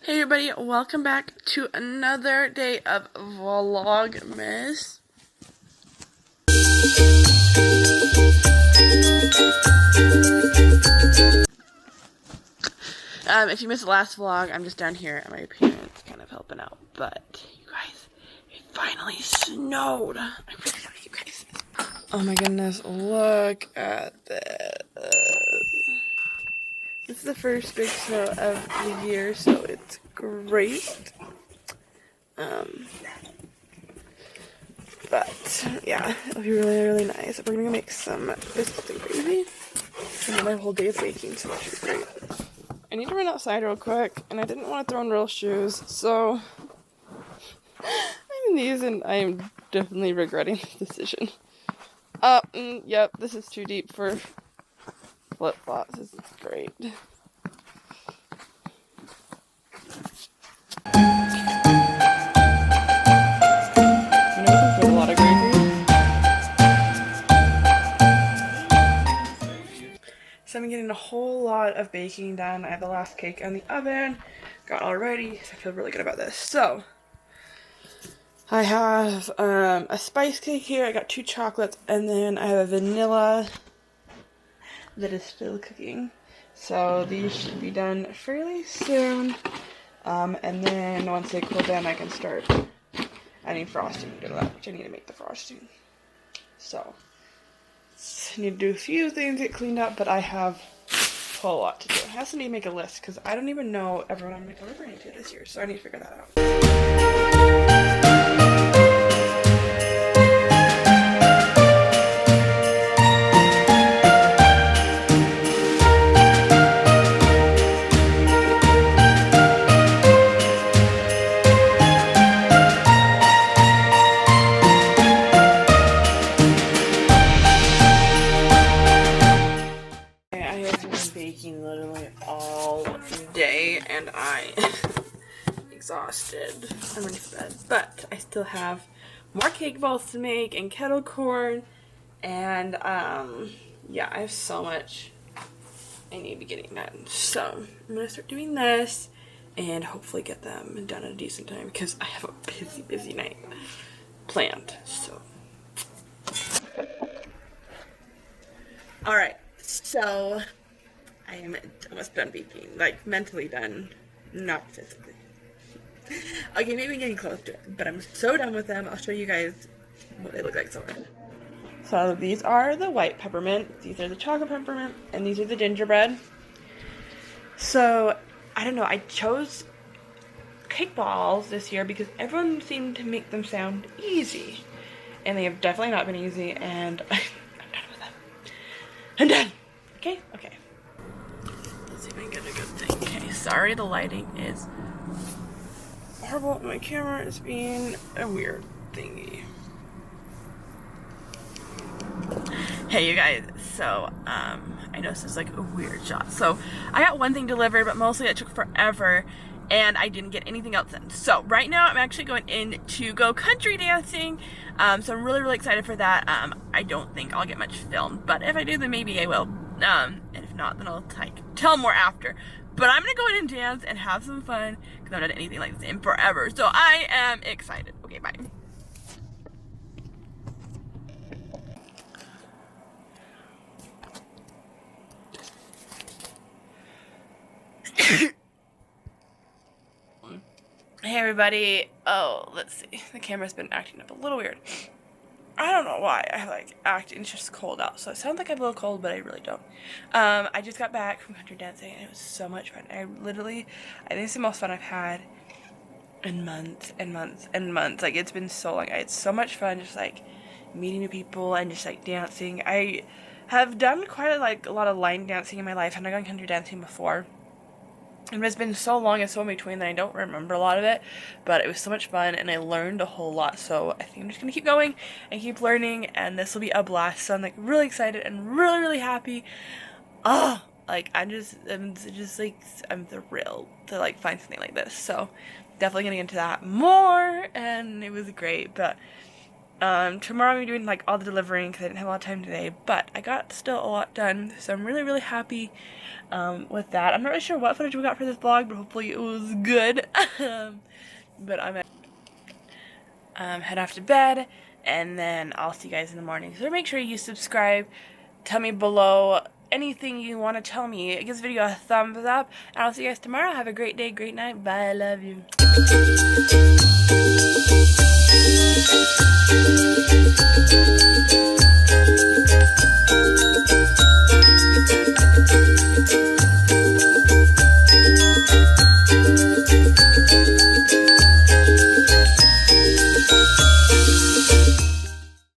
Hey everybody, welcome back to another day of Vlogmas. If you missed the last vlog, I'm just down here at my parents kind of helping out. But you guys, it finally snowed. I'm really sorry, you guys. Oh my goodness, look at this. This is the first big snow of the year, so it's great. But yeah, it'll be really, really nice. We're gonna make some biscuits and gravy. And then my whole day is baking, so that should be great. I need to run outside real quick, and I didn't want to throw in real shoes, so I'm in these, and I am definitely regretting the decision. Yep, this is too deep for flip-flops. This is great. So I'm getting a whole lot of baking done. I have the last cake in the oven, got all ready, so I feel really good about this. So I have a spice cake here, I got 2 chocolates, and then I have a vanilla that is still cooking. So these should be done fairly soon. And then once they cool down, I can start adding frosting to that, which I need to make the frosting. So I need to do a few things, get cleaned up, but I have a whole lot to do. I also need to make a list because I don't even know everyone I'm delivering to this year, so I need to figure that out. Baking literally all day, and I exhausted. I'm ready for bed, but I still have more cake balls to make and kettle corn, and yeah, I have so much I need to be getting done. So I'm gonna start doing this and hopefully get them done at a decent time because I have a busy night planned. So all right, so I am almost done baking, like mentally done, not physically. Okay, maybe getting close to it, but I'm so done with them. I'll show you guys what they look like so far. So these are the white peppermint, these are the chocolate peppermint, and these are the gingerbread. So, I don't know, I chose cake balls this year because everyone seemed to make them sound easy. And they have definitely not been easy, and I'm done with them. I'm done! Okay? Okay. Let's see if I can get a good thing. Okay, sorry the lighting is horrible. My camera is being a weird thingy. Hey you guys, so I know this is like a weird shot. So I got one thing delivered, but mostly it took forever and I didn't get anything else in. So right now I'm actually going in to go country dancing. So I'm really excited for that. I don't think I'll get much filmed, but if I do, then maybe I will. And if not, then I'll tell more after. But I'm gonna go in and dance and have some fun because I've not done anything like this in forever. So I am excited. Okay, bye. Hey everybody. Oh, let's see. The camera's been acting up a little weird. I don't know why I it's just cold out, so it sounds like I'm a little cold, but I really don't. I just got back from country dancing and it was so much fun. I think it's the most fun I've had in months and months and months. Like, it's been so long. I had so much fun just like meeting new people and just like dancing. I have done quite a lot of line dancing in my life, and I've gone country dancing before. And it's been so long and so in between that I don't remember a lot of it, but it was so much fun and I learned a whole lot. So I think I'm just gonna keep going and keep learning, and this will be a blast. So I'm like really excited and really happy. Oh, like I'm thrilled to like find something like this. So definitely gonna get into that more, and it was great. But Tomorrow I'm doing like all the delivering because I didn't have a lot of time today, but I got still a lot done, so I'm really, really happy with that. I'm not really sure what footage we got for this vlog, but hopefully it was good. But I'm gonna head off to bed, and then I'll see you guys in the morning. So make sure you subscribe. Tell me below anything you want to tell me. Give this video a thumbs up, and I'll see you guys tomorrow. Have a great day, great night. Bye. I love you.